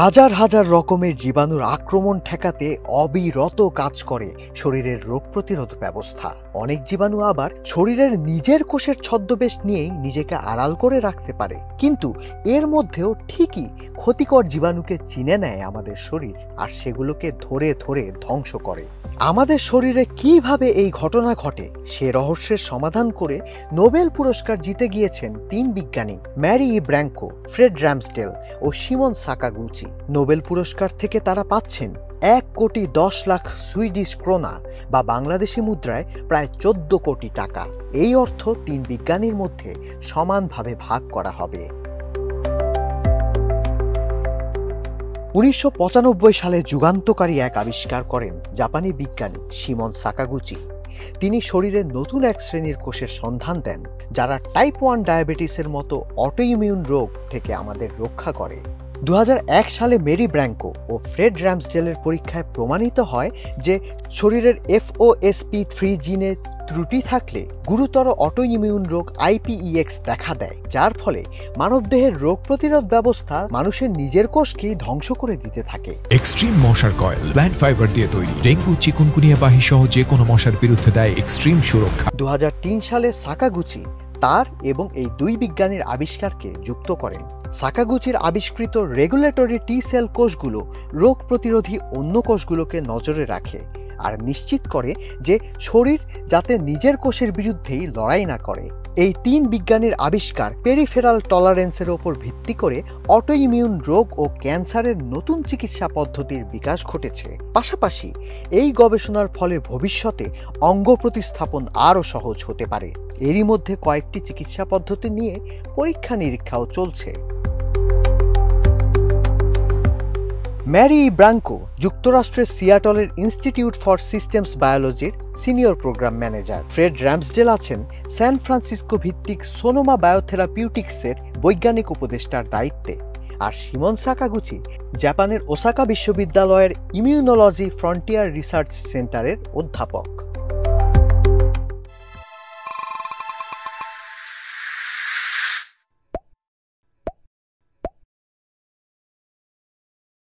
হাজার হাজার রকমের জীবাণুর আক্রমণ ঠেকাতে অবিরত কাজ করে শরীরের রোগ প্রতিরোধ ব্যবস্থা। অনেক জীবাণু আবার শরীরের নিজের কোষের ছদ্মবেশ নিয়েই নিজেকে আড়াল করে রাখতে পারে, কিন্তু এর মধ্যেও ঠিকই ক্ষতিকর জীবাণুকে চিনে নেয় আমাদের শরীর আর সেগুলোকে ধরে ধরে ধ্বংস করে। আমাদের শরীরে কিভাবে এই ঘটনা ঘটে সে রহস্যের সমাধান করে নোবেল পুরস্কার জিতে গিয়েছেন তিন বিজ্ঞানী, ম্যারি ব্র্যাঙ্কো, ফ্রেড র্যামসডেল ও সিমন সাকাগুচি। নোবেল পুরস্কার থেকে তারা পাচ্ছেন 1,10,00,000 সুইডিশ ক্রোনা বা বাংলাদেশি মুদ্রায় প্রায় 14 কোটি টাকা। এই অর্থ তিন বিজ্ঞানীর মধ্যে সমানভাবে ভাগ করা হবে। 1995 সালে যুগান্তকারী এক আবিষ্কার করেন জাপানি বিজ্ঞানী সিমন সাকাগুচি। তিনি শরীরের নতুন এক শ্রেণীর কোষের সন্ধান দেন যারা টাইপ 1 ডায়াবেটিসের মতো অটোইমিউন রোগ থেকে আমাদের রক্ষা করে। 2001 সালে মেরি ব্র্যাঙ্কো ও ফ্রেড র্যামসডেলের পরীক্ষায় প্রমাণিত হয় যে শরীরের FOSP3 জিনে ত্রুটি থাকলে গুরুতর অটোইমিউন রোগ IPEX দেখা দেয়, যার ফলে মানবদেহের রোগ প্রতিরোধ ব্যবস্থা মানুষের নিজের কোষকেই ধ্বংস করে দিতে থাকে। এক্সট্রিম মশার কয়েল প্ল্যান্ট ফাইবার দিয়ে তৈরি, ডেঙ্গু, চিকুনগুনিয়া বাহি সহ যে কোনো মশার বিরুদ্ধে দেয় এক্সট্রিম সুরক্ষা। 2003 সালে সাকাগুচি তার এবং এই দুই বিজ্ঞানীর আবিষ্কারকে যুক্ত করেন। সাকাগুচির আবিষ্কৃত রেগুলেটরি টি সেল কোষগুলো রোগ প্রতিরোধী অন্য কোষগুলোকে নজরে রাখে আর নিশ্চিত করে যে শরীর যাতে নিজের কোষের বিরুদ্ধেই লড়াই না করে। এই তিন বিজ্ঞানীর আবিষ্কার পেরিফেরাল টলারেন্সের ওপর ভিত্তি করে অটোইমিউন রোগ ও ক্যান্সারের নতুন চিকিৎসা পদ্ধতির বিকাশ ঘটেছে। পাশাপাশি এই গবেষণার ফলে ভবিষ্যতে অঙ্গ প্রতিস্থাপন আরও সহজ হতে পারে। এরই মধ্যে কয়েকটি চিকিৎসা পদ্ধতি নিয়ে পরীক্ষা নিরীক্ষাও চলছে। ম্যারি ব্র্যাঙ্কো যুক্তরাষ্ট্রের সিয়াটলের ইনস্টিটিউট ফর সিস্টেমস বায়োলজির senior program manager. Fred Ramsdell আছেন স্যান ফ্রান্সিসকো ভিত্তিক সোনোমা বায়োথেরাপিউটিক্সের বৈজ্ঞানিক উপদেষ্টার দায়িত্বে। আর সিমন সাকাগুচি জাপানের ওসাকা বিশ্ববিদ্যালয়ের ইমিউনোলজি ফ্রন্টিয়ার রিসার্চ সেন্টারের অধ্যাপক।